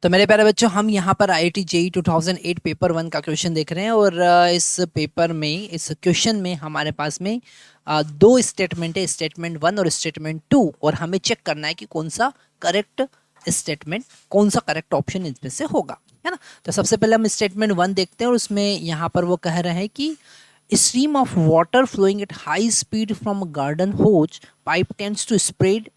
तो मेरे प्यारे बच्चों, हम यहाँ पर IIT JEE 2008 पेपर 1 का क्वेश्चन देख रहे हैं और इस पेपर में, इस क्वेश्चन में हमारे पास में दो स्टेटमेंट है, स्टेटमेंट 1 और स्टेटमेंट 2, और हमें चेक करना है कि कौन सा करेक्ट स्टेटमेंट, कौन सा करेक्ट ऑप्शन इनमें से होगा, है ना। तो सबसे पहले हम स्टेटमेंट 1 देखते हैं और उसमें यहाँ पर वो कह रहे हैं कि stream of water flowing at high speed from a garden hose pipe tends to spread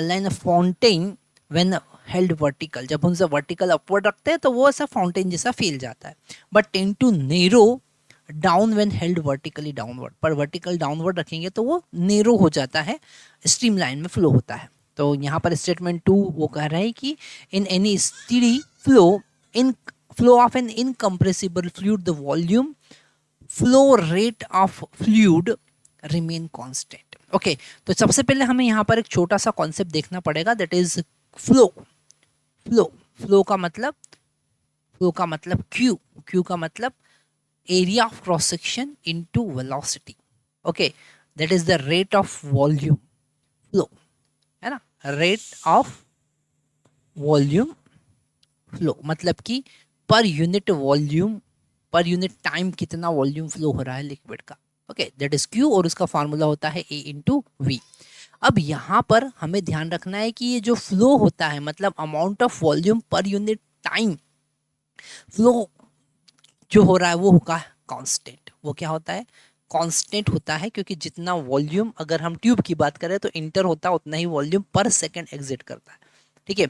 like a fountain when held vertical. जब उनसे वर्टिकल अपवर्ड रखते हैं तो वो ऐसा फाउंटेन जैसा फील जाता है, but tend to narrow down when held vertically downward. पर वर्टिकल डाउनवर्ड रखेंगे तो वो नेरो हो जाता है, स्ट्रीम लाइन में फ्लो होता है। तो यहाँ पर स्टेटमेंट 2 वो कह रहा है कि in any steady flow of an incompressible fluid the volume flow rate of fluid remain constant. Okay, तो सबसे पहले हमें यहाँ पर एक छोटा सा कॉन्सेप्ट देखना पड़ेगा, दैट इज फ्लो। फ्लो का मतलब क्यू का मतलब area of cross section into velocity. Okay, that is the rate of volume flow, है ना। रेट ऑफ वॉल्यूम फ्लो मतलब कि per unit volume, per unit time कितना वॉल्यूम फ्लो हो रहा है लिक्विड का। ओके, दैट इज क्यू और उसका फार्मूला होता है A इंटू वी। अब यहाँ पर हमें ध्यान रखना है कि ये जो फ्लो होता है मतलब amount of volume per unit time flow जो हो रहा है वो होगा कांस्टेंट। वो क्या होता है? कांस्टेंट होता है, क्योंकि जितना वॉल्यूम, अगर हम ट्यूब की बात करें तो इंटर होता है उतना ही वॉल्यूम पर सेकेंड एग्जिट करता है, ठीक है।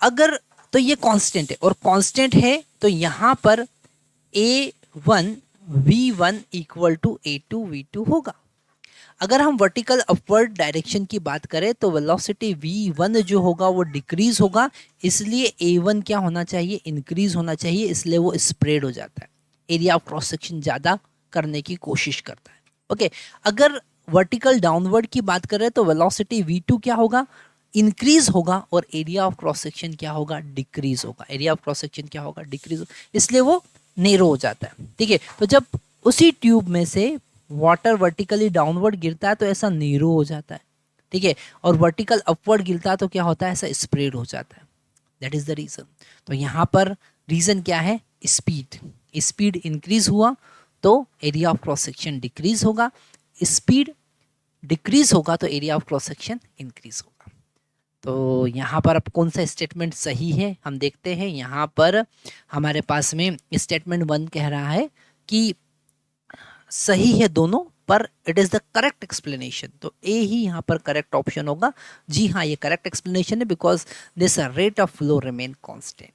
अगर तो ये कांस्टेंट है, और कांस्टेंट है तो यहाँ पर A1 V1 equal to A2 V2 होगा। अगर हम वर्टिकल अपवर्ड डायरेक्शन की बात करें तो वेलोसिटी v1 जो होगा वो डिक्रीज होगा, इसलिए a1 क्या होना चाहिए? इंक्रीज होना चाहिए, इसलिए वो स्प्रेड हो जाता है, एरिया ऑफ क्रॉस सेक्शन ज़्यादा करने की कोशिश करता है। ओके, अगर वर्टिकल डाउनवर्ड की बात करें तो वेलोसिटी v2 क्या होगा? इंक्रीज होगा, और एरिया ऑफ क्रॉस सेक्शन क्या होगा? डिक्रीज होगा। एरिया ऑफ क्रॉस सेक्शन क्या होगा? डिक्रीज, इसलिए वो नेरो हो जाता है, ठीक है। तो जब उसी ट्यूब में से वाटर वर्टिकली डाउनवर्ड गिरता है तो ऐसा नीरो हो जाता है, ठीक है, और वर्टिकल अपवर्ड गिरता है तो क्या होता है? ऐसा स्प्रेड हो जाता है। That is the reason. तो यहाँ पर रीजन क्या है? स्पीड इंक्रीज हुआ तो area of cross section decrease होगा, स्पीड डिक्रीज होगा तो area of cross section increase होगा। तो यहाँ पर अब कौन सा स्टेटमेंट सही है हम देखते हैं। यहाँ पर हमारे पास में स्टेटमेंट 1 कह रहा है कि सही है दोनों, पर it is the correct explanation. तो ए ही यहाँ पर करेक्ट ऑप्शन होगा। जी हाँ, ये करेक्ट एक्सप्लेनेशन है, because this rate of flow remain constant.